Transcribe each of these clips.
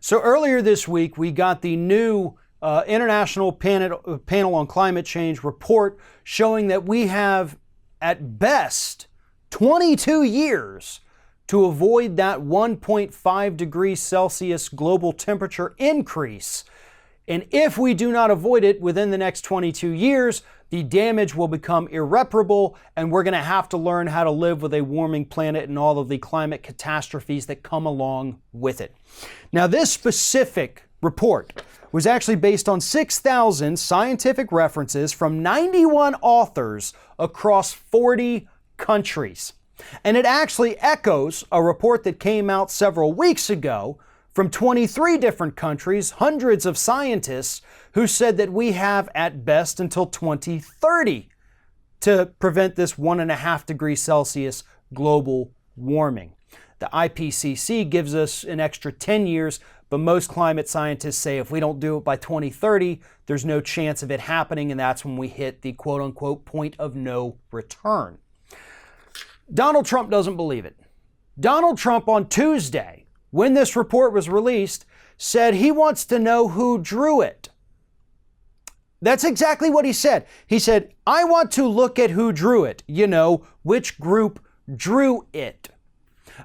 So earlier this week, we got the new International Panel on Climate Change report showing that we have, at best, 22 years to avoid that 1.5 degrees Celsius global temperature increase. And if we do not avoid it within the next 22 years, the damage will become irreparable, and we're going to have to learn how to live with a warming planet and all of the climate catastrophes that come along with it. Now, this specific report was actually based on 6,000 scientific references from 91 authors across 40 countries. And it actually echoes a report that came out several weeks ago from 23 different countries, hundreds of scientists who said that we have at best until 2030 to prevent this 1.5 degrees Celsius global warming. The IPCC gives us an extra 10 years, but most climate scientists say if we don't do it by 2030, there's no chance of it happening, and that's when we hit the quote-unquote point of no return. Donald Trump doesn't believe it. Donald Trump on Tuesday, when this report was released, said he wants to know who drew it. That's exactly what he said. He said, I want to look at who drew it. You know, which group drew it.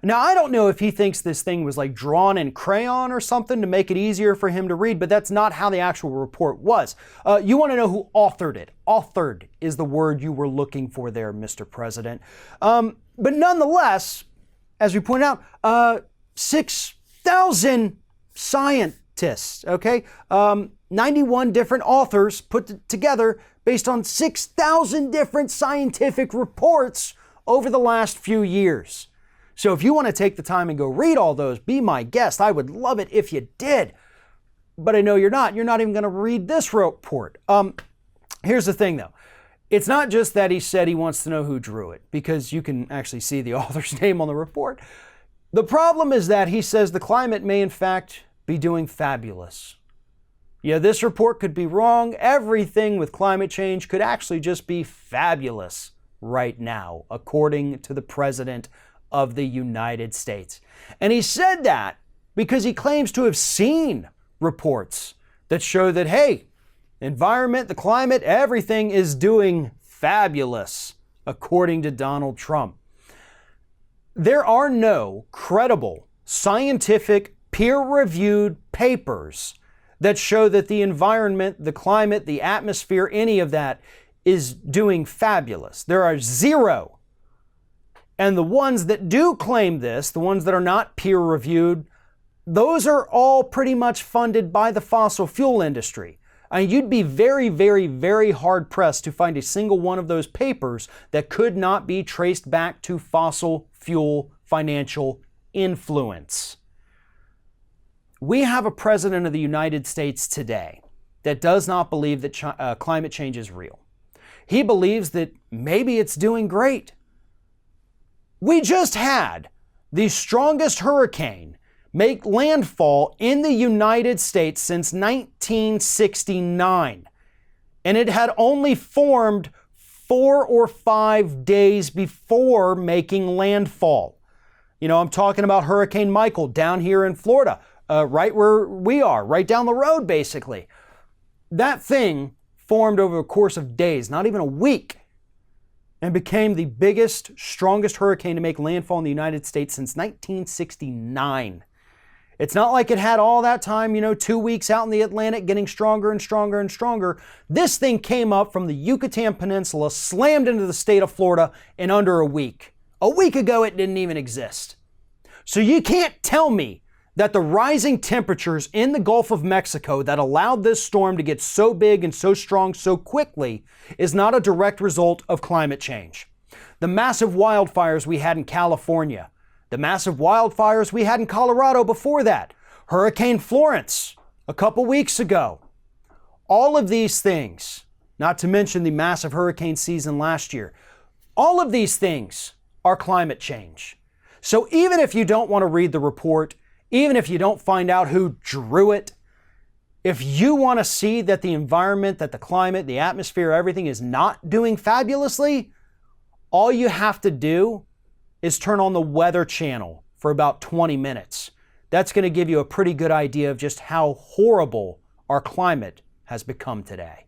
Now, I don't know if he thinks this thing was like drawn in crayon or something to make it easier for him to read, but that's not how the actual report was. You want to know who authored it. Authored is the word you were looking for there, Mr. President. But nonetheless, as we pointed out, 6,000 scientists, okay? 91 different authors put together based on 6,000 different scientific reports over the last few years. So if you want to take the time and go read all those, be my guest. I would love it if you did. But I know you're not. You're not even going to read this report. Here's the thing, though. It's not just that he said he wants to know who drew it, because you can actually see the author's name on the report. The problem is that he says the climate may, in fact, be doing fabulous. Yeah, this report could be wrong. Everything with climate change could actually just be fabulous right now, according to the President of the United States. And he said that because he claims to have seen reports that show that, hey, environment, the climate, everything is doing fabulous, according to Donald Trump. There are no credible, scientific, peer-reviewed papers that show that the environment, the climate, the atmosphere, any of that is doing fabulous. There are zero. And the ones that do claim this, the ones that are not peer-reviewed, those are all pretty much funded by the fossil fuel industry. I mean, you'd be very, very, very hard-pressed to find a single one of those papers that could not be traced back to fossil fuel financial influence. We have a president of the United States today that does not believe that climate change is real. He believes that maybe it's doing great. We just had the strongest hurricane make landfall in the United States since 1969. And it had only formed 4 or 5 days before making landfall. You know, I'm talking about Hurricane Michael down here in Florida, right where we are, right down the road, basically. That thing formed over the course of days, not even a week, and became the biggest, strongest hurricane to make landfall in the United States since 1969. It's not like it had all that time, 2 weeks out in the Atlantic getting stronger and stronger and stronger. This thing came up from the Yucatan Peninsula, slammed into the state of Florida in under a week. A week ago, it didn't even exist. So you can't tell me that the rising temperatures in the Gulf of Mexico that allowed this storm to get so big and so strong so quickly is not a direct result of climate change. The massive wildfires we had in California, the massive wildfires we had in Colorado before that, Hurricane Florence a couple weeks ago, all of these things, not to mention the massive hurricane season last year, all of these things are climate change. So even if you don't want to read the report, even if you don't find out who drew it, if you want to see that the environment, that the climate, the atmosphere, everything is not doing fabulously, all you have to do is turn on the Weather Channel for about 20 minutes. that's going to give you a pretty good idea of just how horrible our climate has become today.